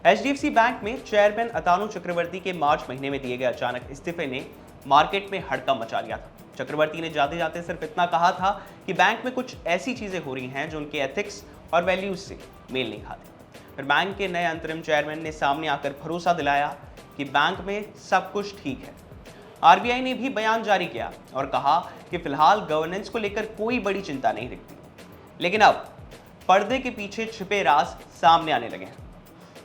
HDFC bank में chairman Atanu चक्रवर्ती के मार्च महीने में दिए गए अचानक इस्तीफे ने मार्केट में हड़कंप मचा दिया था। चक्रवर्ती ने जाते जाते सिर्फ इतना कहा था कि बैंक में कुछ ऐसी चीजें हो रही हैं जो उनके एथिक्स और वैल्यूज से मेल नहीं खाते। फिर बैंक के नए अंतरिम चेयरमैन ने सामने आकर भरोसा दिलाया कि बैंक में सब कुछ ठीक है। आरबीआई ने भी बयान जारी किया और कहा कि फिलहाल गवर्नेंस को लेकर कोई बड़ी चिंता नहीं दिखती। लेकिन अब पर्दे के पीछे छिपे राज सामने आने लगे हैं।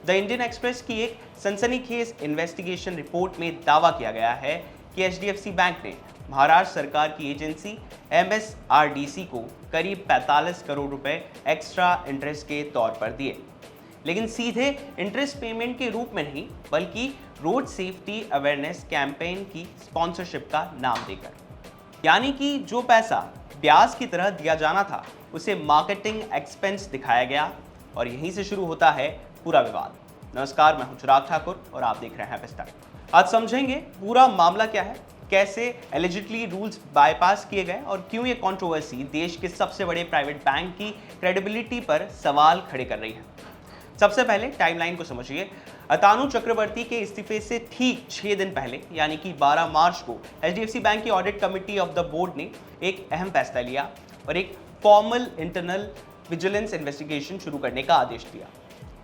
द इंडियन एक्सप्रेस की एक सनसनीखेज इन्वेस्टिगेशन रिपोर्ट में दावा किया गया है कि एचडीएफसी बैंक ने महाराष्ट्र सरकार की एजेंसी एमएसआरडीसी को करीब 45 करोड़ रुपए एक्स्ट्रा इंटरेस्ट के तौर पर दिए, लेकिन सीधे इंटरेस्ट पेमेंट के रूप में नहीं बल्कि रोड सेफ्टी अवेयरनेस कैंपेन की स्पॉन्सरशिप का नाम देकर। यानी कि जो पैसा ब्याज की तरह दिया जाना था उसे मार्केटिंग एक्सपेंस दिखाया गया और यहीं से शुरू होता है पूरा विवाद। नमस्कार, मैं हूं चिराग ठाकुर और आप देख रहे हैं विस्तार। आज समझेंगे पूरा मामला क्या है, कैसे एलिजिडली रूल्स बाईपास किए गए और क्यों ये कंट्रोवर्सी देश के सबसे बड़े प्राइवेट बैंक की क्रेडिबिलिटी पर सवाल खड़े कर रही है। सबसे पहले टाइमलाइन को समझिए। अतानु चक्रवर्ती के इस्तीफे से ठीक 6 दिन पहले यानी कि 12 मार्च को एचडीएफसी बैंक की audit committee of the board ने एक अहम फैसला लिया और एक फॉर्मल इंटरनल विजिलेंस इन्वेस्टिगेशन शुरू करने का आदेश दिया।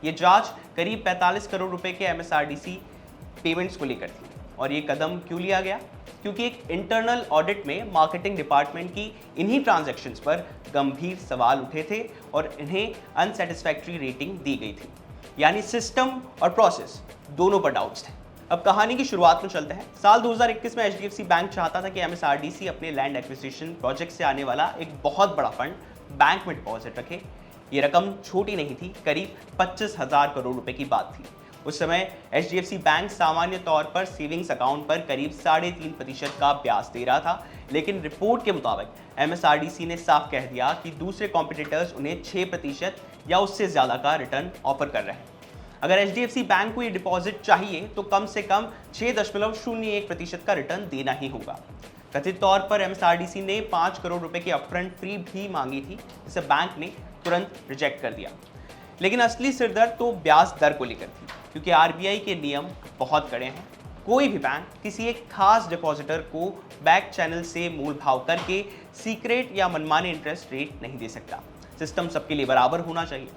ये जांच करीब 45 करोड़ रुपए के एमएसआरडीसी पेमेंट्स को लेकर थी। और ये कदम क्यों लिया गया? क्योंकि एक इंटरनल ऑडिट में मार्केटिंग डिपार्टमेंट की इन्हीं ट्रांजैक्शंस पर गंभीर सवाल उठे थे और इन्हें अनसैटिस्फैक्टरी रेटिंग दी गई थी। यानी सिस्टम और प्रोसेस दोनों पर डाउट्स थे। अब कहानी की शुरुआत में चलते हैं। साल 2021 में एचडीएफसी बैंक चाहता था कि एमएसआरडीसी अपने लैंड एक्विजिशन प्रोजेक्ट से आने वाला एक बहुत बड़ा फंड बैंक में डिपॉजिट रखे। ये रकम छोटी नहीं थी, करीब 25,000 करोड़ रुपए की बात थी। उस समय एचडीएफसी बैंक सामान्य तौर पर सेविंग्स अकाउंट पर करीब 3.5% का ब्याज दे रहा था, लेकिन रिपोर्ट के मुताबिक एमएसआरडीसी ने साफ कह दिया कि दूसरे कॉम्पिटिटर्स उन्हें 6% या उससे ज़्यादा का रिटर्न ऑफर कर रहे हैं। अगर एचडीएफसी बैंक को ये डिपॉजिट चाहिए तो कम से कम 6.01% का रिटर्न देना ही होगा। कथित तौर पर एमएसआरडीसी ने 5 करोड़ रुपए की अपफ्रंट फी भी मांगी थी, जिसे बैंक ने तुरंत रिजेक्ट कर दिया। लेकिन असली सिरदर्द तो ब्याज दर को लेकर थी, क्योंकि आरबीआई के नियम बहुत कड़े हैं। कोई भी बैंक किसी एक खास डिपॉजिटर को बैक चैनल से मूल भाव करके सीक्रेट या मनमाने इंटरेस्ट रेट नहीं दे सकता। सिस्टम सबके लिए बराबर होना चाहिए।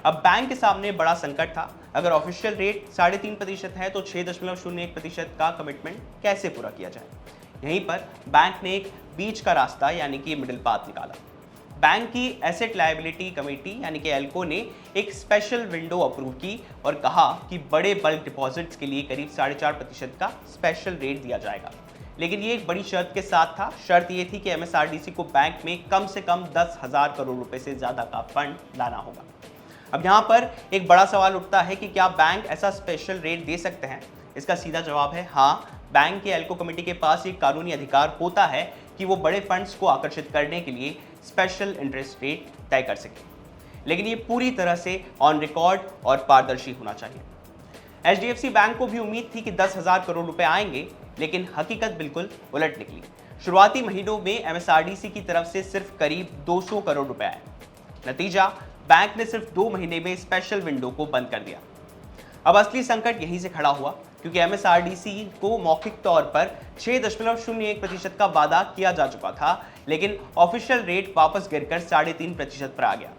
अब बैंक के सामने बड़ा संकट था। अगर ऑफिशियल रेट 3.5% है तो 6.01% का कमिटमेंट कैसे पूरा किया जाए? यहीं पर बैंक ने एक बीच का रास्ता यानी कि मिडिल पाथ निकाला। बैंक की एसेट लायबिलिटी कमेटी यानी कि एल्को ने एक स्पेशल विंडो अप्रूव की और कहा कि बड़े बल्क डिपॉजिट्स के लिए करीब 4.5% का स्पेशल रेट दिया जाएगा। लेकिन ये एक बड़ी शर्त के साथ था। शर्त ये थी कि एमएसआरडीसी को बैंक में कम से कम 10,000 करोड़ रुपए से ज़्यादा का फंड लाना होगा। अब यहाँ पर एक बड़ा सवाल उठता है कि क्या बैंक ऐसा स्पेशल रेट दे सकते हैं? इसका सीधा जवाब है हाँ। बैंक के एल्को कमेटी के पास एक कानूनी अधिकार होता है कि वो बड़े फंड्स को आकर्षित करने के लिए स्पेशल इंटरेस्ट रेट तय कर सके, लेकिन ये पूरी तरह से ऑन रिकॉर्ड और पारदर्शी होना चाहिए। एचडीएफसी बैंक को भी उम्मीद थी कि 10,000 करोड़ रुपए आएंगे, लेकिन हकीकत बिल्कुल उलट निकली। शुरुआती महीनों में एमएसआरडीसी की तरफ से सिर्फ करीब 200 करोड़ रुपए आए। नतीजा, बैंक ने सिर्फ 2 महीने में स्पेशल विंडो को बंद कर दिया। अब असली संकट यहीं से खड़ा हुआ, क्योंकि एमएसआरडीसी को मौखिक तौर पर 6.01% का वादा किया जा चुका था, लेकिन ऑफिशियल रेट वापस गिरकर 3.5% पर आ गया।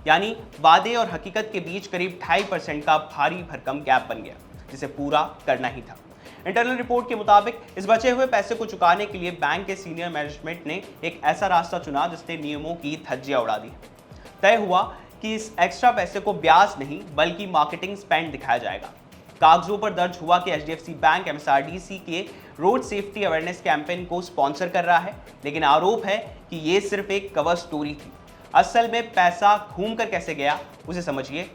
यानी वादे और हकीकत के बीच करीब 2.5% का भारी भरकम गैप बन गया, जिसे पूरा करना ही था। इंटरनल रिपोर्ट के मुताबिक इस बचे हुए पैसे को चुकाने के लिए बैंक के सीनियर मैनेजमेंट ने एक ऐसा रास्ता चुना जिसने नियमों की धज्जियां उड़ा दी। तय हुआ कि इस एक्स्ट्रा पैसे को ब्याज नहीं बल्कि मार्केटिंग स्पेंड दिखाया जाएगा। कागजों पर दर्ज हुआ कि एचडीएफसी बैंक एमएसआरडीसी के रोड सेफ्टी अवेयरनेस कैंपेन को स्पॉन्सर कर रहा है, लेकिन आरोप है कि ये सिर्फ एक कवर स्टोरी थी। असल में पैसा घूमकर कैसे गया उसे समझिए।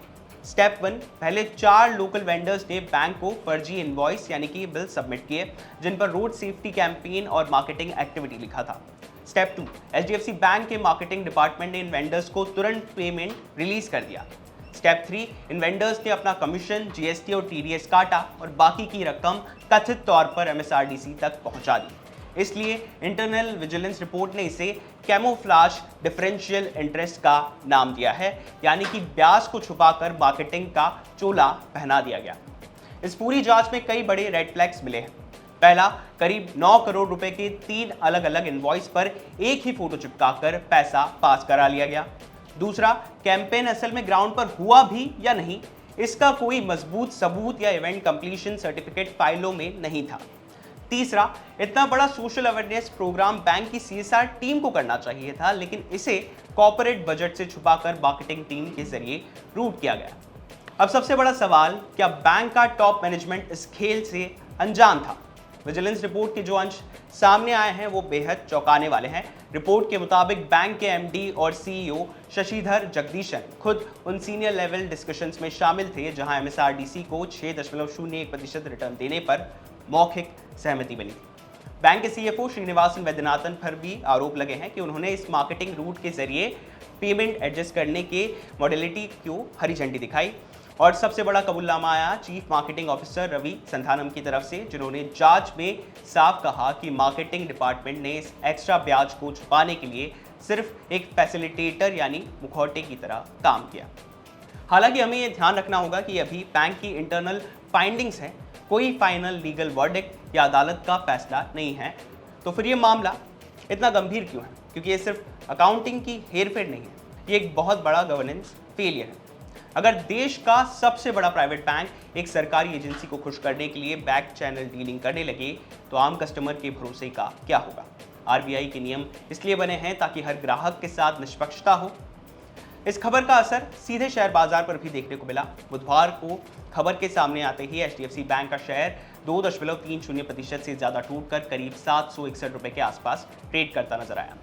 स्टेप 1, पहले 4 लोकल वेंडर्स ने बैंक को फर्जी इनवॉइस यानी कि बिल सबमिट किए, जिन पर रोड सेफ्टी कैंपेन और मार्केटिंग एक्टिविटी लिखा था। स्टेप 2, एचडीएफसी बैंक के मार्केटिंग डिपार्टमेंट ने इन वेंडर्स को तुरंत पेमेंट रिलीज कर दिया। स्टेप 3, इन वेंडर्स ने अपना कमीशन, जीएसटी और टीडीएस काटा और बाकी की रकम कथित तौर पर एमएसआरडीसी तक पहुंचा दी। इसलिए इंटरनल विजिलेंस रिपोर्ट ने इसे कैमोफ्लाज डिफरेंशियल इंटरेस्ट का नाम दिया है, यानी कि ब्याज को छुपाकर मार्केटिंग का चोला पहना दिया गया। इस पूरी जांच में कई बड़े रेड फ्लैग्स मिले हैं। पहला, करीब 9 करोड़ रुपए के 3 अलग अलग इनवॉइस पर एक ही फोटो चिपकाकर पैसा पास करा लिया गया। दूसरा, कैंपेन असल में ग्राउंड पर हुआ भी या नहीं, इसका कोई मजबूत सबूत या इवेंट कंप्लीशन सर्टिफिकेट फाइलों में नहीं था। तीसरा, इतना बड़ा सोशल अवेयरनेस प्रोग्राम बैंक की CSR टीम को करना चाहिए था, लेकिन इसे कॉर्पोरेट बजट से छुपाकर मार्केटिंग टीम के जरिए रूट किया गया। अब सबसे बड़ा सवाल, क्या बैंक का टॉप मैनेजमेंट इस खेल से अनजान था? विजिलेंस रिपोर्ट के जो अंश सामने आए हैं वो बेहद चौंकाने वाले हैं। रिपोर्ट के मुताबिक बैंक के MD और CEO शशिधर जगदीशन खुद उन सीनियर लेवल डिस्कशंस में शामिल थे जहां MSRDC को 6.01% रिटर्न देने पर मौखिक सहमति बनी थी। बैंक के CFO श्रीनिवासन वैद्यनाथन पर भी आरोप लगे हैं कि उन्होंने इस मार्केटिंग रूट के जरिए पेमेंट एडजस्ट करने के मॉडलिटी को हरी झंडी दिखाई। और सबसे बड़ा कबूलनामा आया चीफ मार्केटिंग ऑफिसर रवि संधानम की तरफ से, जिन्होंने जांच में साफ कहा कि मार्केटिंग डिपार्टमेंट ने इस एक्स्ट्रा ब्याज को छुपाने के लिए सिर्फ एक फैसिलिटेटर यानी मुखौटे की तरह काम किया। हालांकि हमें यह ध्यान रखना होगा कि अभी बैंक की इंटरनल फाइंडिंग्स हैं, कोई फाइनल लीगल वर्डिक्ट या अदालत का फैसला नहीं है। तो फिर ये मामला इतना गंभीर क्यों है? क्योंकि ये सिर्फ अकाउंटिंग की हेरफेर नहीं है, ये एक बहुत बड़ा गवर्नेंस फेलियर है। अगर देश का सबसे बड़ा प्राइवेट बैंक एक सरकारी एजेंसी को खुश करने के लिए बैक चैनल डीलिंग करने लगे तो आम कस्टमर के भरोसे का क्या होगा? RBI के नियम इसलिए बने हैं ताकि हर ग्राहक के साथ निष्पक्षता हो। इस खबर का असर सीधे शेयर बाजार पर भी देखने को मिला। बुधवार को खबर के सामने आते ही HDFC बैंक का शेयर 2.30% से ज्यादा टूटकर करीब 761 रुपए के आसपास ट्रेड करता नजर आया।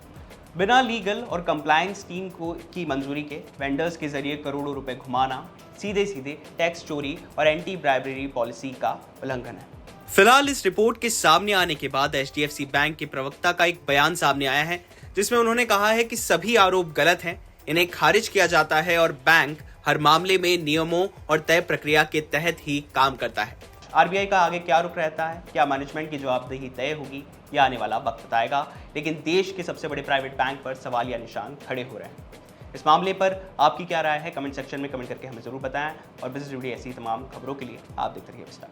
बिना लीगल और कंप्लायंस टीम की मंजूरी के वेंडर्स के जरिए करोड़ों रुपए घुमाना सीधे सीधे टैक्स चोरी और एंटी ब्राइबरी पॉलिसी का उल्लंघन है। फिलहाल इस रिपोर्ट के सामने आने के बाद HDFC बैंक के प्रवक्ता का एक बयान सामने आया है जिसमें उन्होंने कहा है कि सभी आरोप गलत हैं, इन्हें खारिज किया जाता है और बैंक हर मामले में नियमों और तय प्रक्रिया के तहत ही काम करता है। RBI का आगे क्या रुख रहता है, क्या मैनेजमेंट की जवाबदेही तय होगी, यह आने वाला वक्त बताएगा। लेकिन देश के सबसे बड़े प्राइवेट बैंक पर सवाल या निशान खड़े हो रहे हैं। इस मामले पर आपकी क्या राय है? कमेंट सेक्शन में कमेंट करके हमें जरूर बताएं और बिजनेस वीडियो ऐसी तमाम खबरों के लिए आप देखते रहिए विस्तार।